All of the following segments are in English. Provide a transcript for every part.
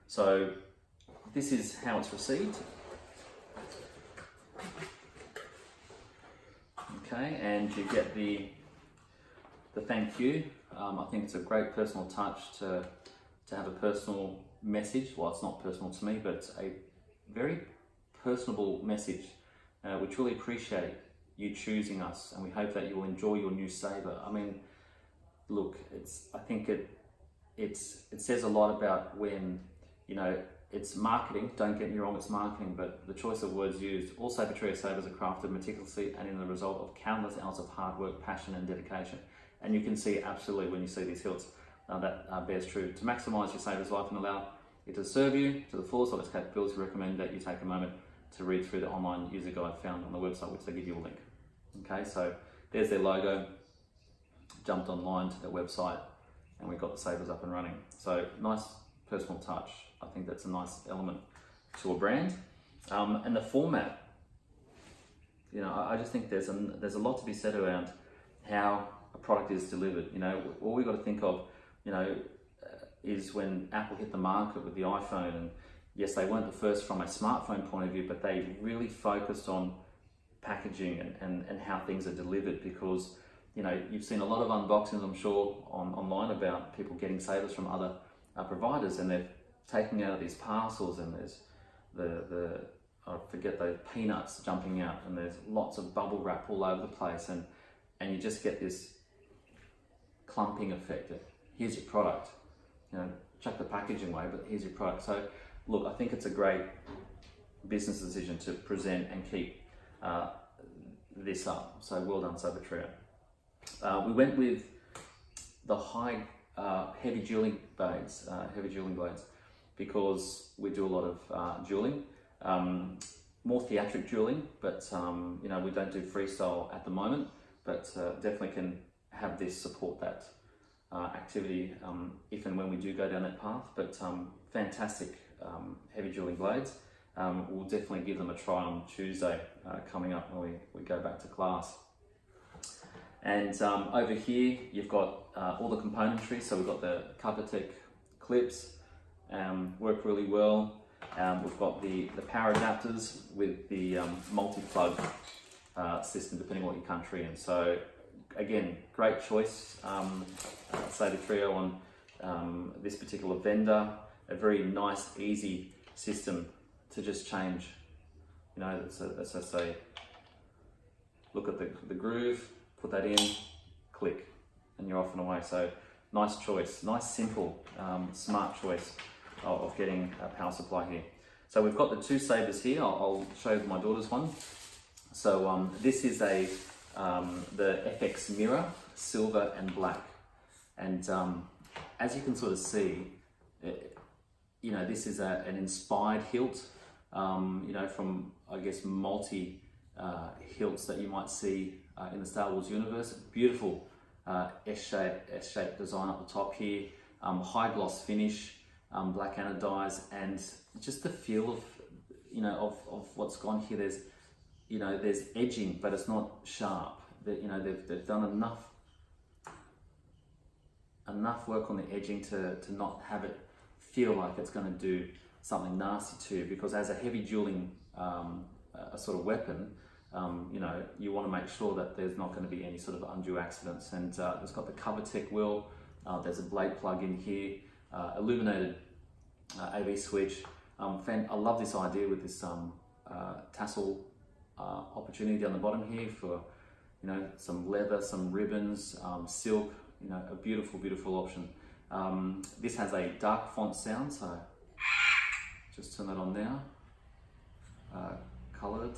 So this is how it's received. Okay, and you get the thank you. I think it's a great personal touch to have a personal message. Well, it's not personal to me, but a very personable message. We truly appreciate you choosing us, and we hope that you will enjoy your new Saber. I mean, look, I think it says a lot about when, you know, it's marketing. Don't get me wrong, it's marketing, but the choice of words used. All SABERTRIO sabers are crafted meticulously and in the result of countless hours of hard work, passion, and dedication. And you can see absolutely when you see these hilts that bears true. To maximise your saber's life and allow it to serve you to the fullest of its capabilities, we recommend that you take a moment to read through the online user guide found on the website, which they give you a link. Okay, so there's their logo. Jumped online to their website, and we got the sabers up and running. So nice personal touch. I think that's a nice element to a brand. And the format, you know, I just think there's a lot to be said around how a product is delivered. You know, all we got to think of, you know, is when Apple hit the market with the iPhone, and yes, they weren't the first from a smartphone point of view, but they really focused on packaging and how things are delivered, because, you know, you've seen a lot of unboxings, I'm sure, online about people getting sabers from other providers, and they're taking out these parcels, and there's I forget those peanuts jumping out, and there's lots of bubble wrap all over the place, and you just get this clumping effect. Here's your product, you know, chuck the packaging away, but here's your product. So look, I think it's a great business decision to present and keep this up. So well done, SABERTRIO. We went with the high heavy dueling blades, because we do a lot of dueling, more theatric dueling, but you know, we don't do freestyle at the moment, but definitely can have this support that activity if and when we do go down that path. But fantastic heavy dueling blades. We'll definitely give them a try on Tuesday coming up when we go back to class. And over here, you've got all the componentry. So we've got the Covertech clips, work really well. We've got the power adapters with the multi-plug system, depending on what your country in. So again, great choice, SABERTRIO on this particular vendor. A very nice, easy system to just change. You know, as I say, look at the groove, put that in, click, and you're off and away. So nice choice, nice, simple, smart choice of getting a power supply here. So we've got the two sabers here. I'll show you my daughter's one. So this is the FX Mirah, silver and black. And as you can sort of see, you know, this is an inspired hilt, you know, from, I guess, multi hilts that you might see in the Star Wars universe. Beautiful S-shaped design up the top here, high gloss finish, black anodized, and just the feel of, you know, of what's gone here. There's, you know, there's edging, but it's not sharp. You know, they've done enough work on the edging to not have it feel like it's going to do something nasty to you, because as a heavy dueling a sort of weapon, you know, you want to make sure that there's not going to be any sort of undue accidents. And it's got the Covertech wheel. There's a blade plug in here, illuminated AV switch. I love this idea with this tassel opportunity down the bottom here for, you know, some leather, some ribbons, silk. You know, a beautiful, beautiful option. This has a dark font sound, so just turn that on now. Coloured.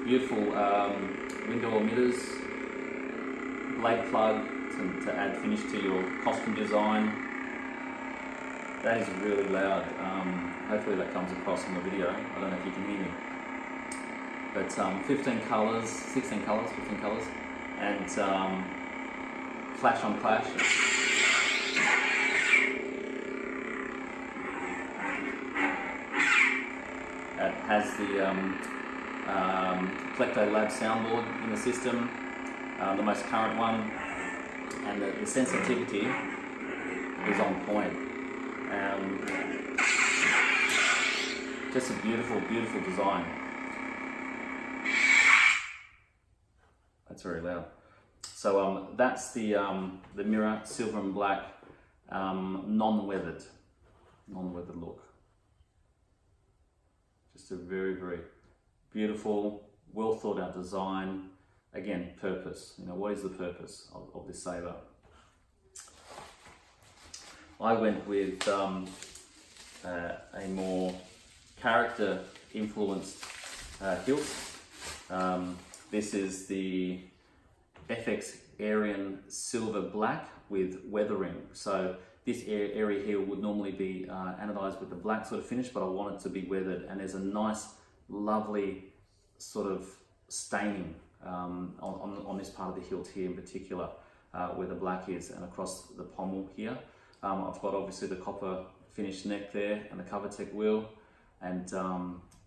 Beautiful window emitters, blade plug to add finish to your costume design. That is really loud. Hopefully that comes across in the video. I don't know if you can hear me. But 15 colours, 16 colours, 15 colours, and flash on clash. It has the Plecto Lab soundboard in the system. the most current one, and the sensitivity is on point. Just a beautiful, beautiful design. That's very loud. So that's the Mirah silver and black non-weathered look. Just a very, very beautiful, well thought out design. Again, purpose. You know, what is the purpose of this saber? I went with a more character influenced hilt. This is the FX Aeryn silver black with weathering. So this area here would normally be anodized with the black sort of finish, but I want it to be weathered, and there's a nice, lovely sort of staining on this part of the hilt here in particular, where the black is, and across the pommel here. I've got obviously the copper finished neck there and the CoverTech wheel, and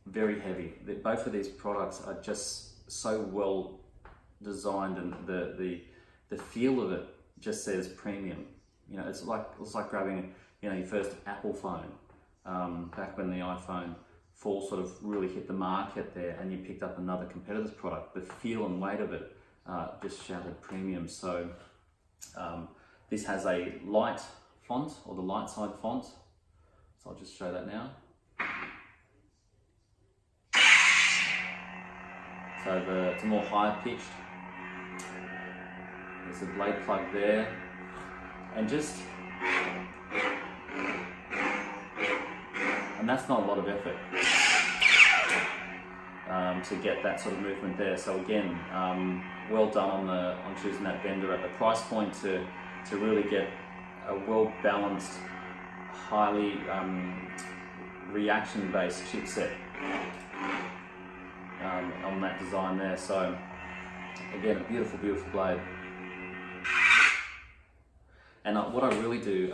very heavy. Both of these products are just so well designed, and the feel of it just says premium. You know, it's like grabbing, you know, your first Apple phone, back when the iPhone 4 sort of really hit the market there, and you picked up another competitor's product. The feel and weight of it just shouted premium. So this has a light font, or the light side font. So I'll just show that now. So it's a more higher pitched. There's a blade plug there, and that's not a lot of effort to get that sort of movement there. So again, well done on choosing that vendor at the price point to really get a well balanced, highly reaction based chipset on that design there. So again, a beautiful, beautiful blade. And what I really do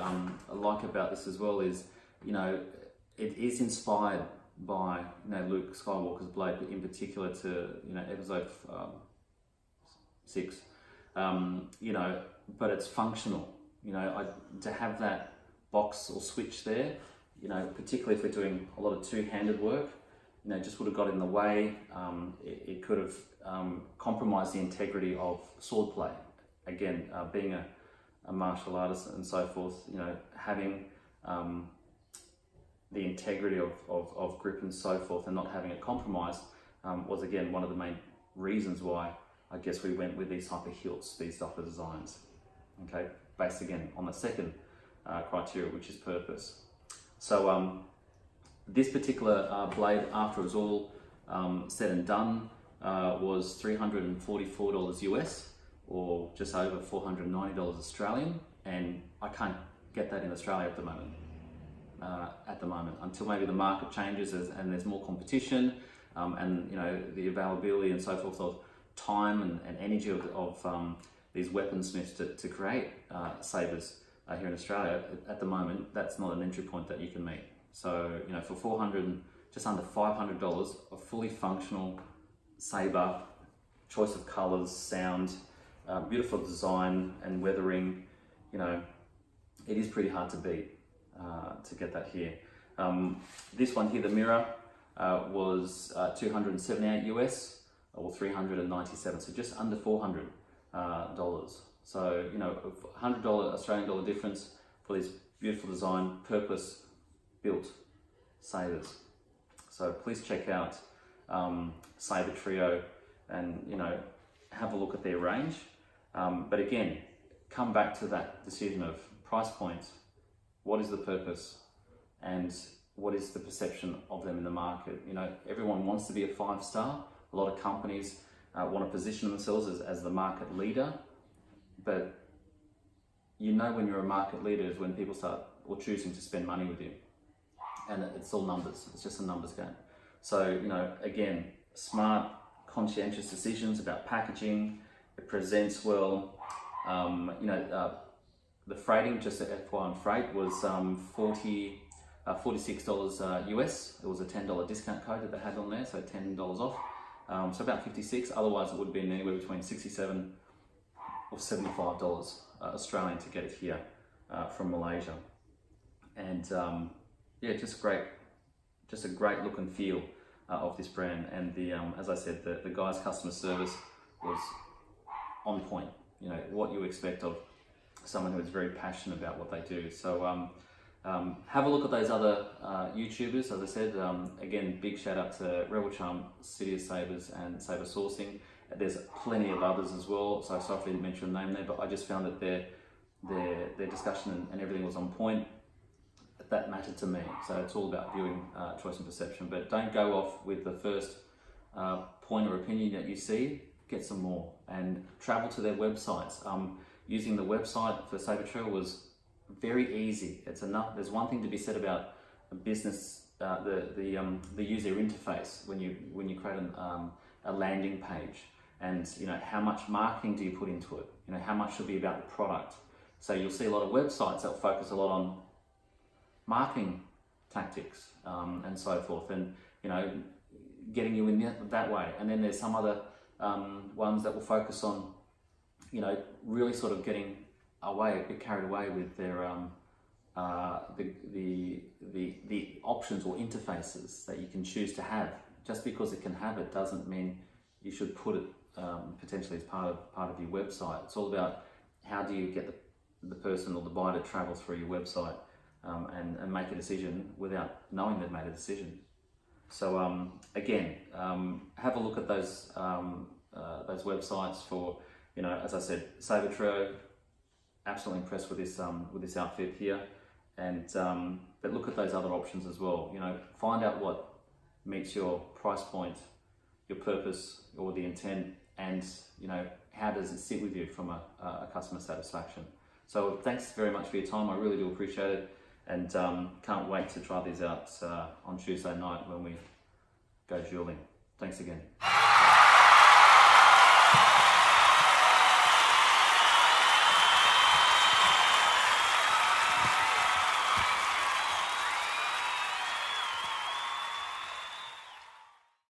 like about this as well is, you know, it is inspired by, you know, Luke Skywalker's blade in particular, to, you know, episode 6, you know, but it's functional. You know, to have that box or switch there, you know, particularly if we're doing a lot of two-handed work, you know, just would have got in the way. It could have compromised the integrity of sword play. Again, being a martial artist and so forth, you know, having the integrity of grip and so forth, and not having it compromised, was again one of the main reasons why I guess we went with these type of hilts, these type of designs. Okay, based again on the second criteria, which is purpose. So this particular blade, after it was all said and done, was $344 US, or just over $490 Australian, and I can't get that in Australia at the moment. Until maybe the market changes and there's more competition, and, you know, the availability and so forth of time and energy of these weaponsmiths to create sabers here in Australia. At the moment, that's not an entry point that you can meet. So, you know, for just under $500, a fully functional saber, choice of colors, sound, beautiful design and weathering, you know, it is pretty hard to beat to get that here. This one here, the Mirah, was 278 US, or 397, so just under $400. So, you know, $100 Australian dollar difference for this beautiful design, purpose built sabers. So please check out SABERTRIO, and, you know, have a look at their range. But again, come back to that decision of price point. What is the purpose, and what is the perception of them in the market? You know, everyone wants to be a 5-star. A lot of companies want to position themselves as the market leader, but you know, when you're a market leader is when people start or choosing to spend money with you, and it's all numbers. It's just a numbers game. So, you know, again, smart, conscientious decisions about packaging. It presents well. You know, the freighting, just at FY on freight, was $46 US. It was a $10 discount code that they had on there, so $10 off. So about 56. Otherwise, it would have been anywhere between 67 of $75 Australian to get it here from Malaysia. And yeah, just a great look and feel of this brand. And the as I said, the guy's customer service was on point. You know, what you expect of someone who is very passionate about what they do. So have a look at those other YouTubers. As I said, again, big shout out to Rebel Charm, City of Sabers, and Saber Sourcing. There's plenty of others as well, so sorry if I didn't mention a name there, but I just found that their discussion and everything was on point. That mattered to me. So it's all about viewing choice and perception, but don't go off with the first point or opinion that you see. Get some more and travel to their websites. Using the website for SABERTRIO was very easy. It's enough. There's one thing to be said about a business, the user interface when you create a landing page, and you know, how much marketing do you put into it? You know, how much should be about the product. So you'll see a lot of websites that focus a lot on marketing tactics and so forth, and you know, getting you in that way. And then there's some other ones that will focus on, you know, really sort of getting away, a bit carried away with their the options or interfaces that you can choose to have. Just because it can have it doesn't mean you should put it potentially as part of your website. It's all about how do you get the person or the buyer to travel through your website and make a decision without knowing they've made a decision. So again, have a look at those websites for, you know, as I said, SABERTRIO. Absolutely impressed with this outfit here, and but look at those other options as well. You know, find out what meets your price point, your purpose, or the intent, and you know, how does it sit with you from a customer satisfaction. So thanks very much for your time. I really do appreciate it, and can't wait to try these out on Tuesday night when we go dueling. Thanks again.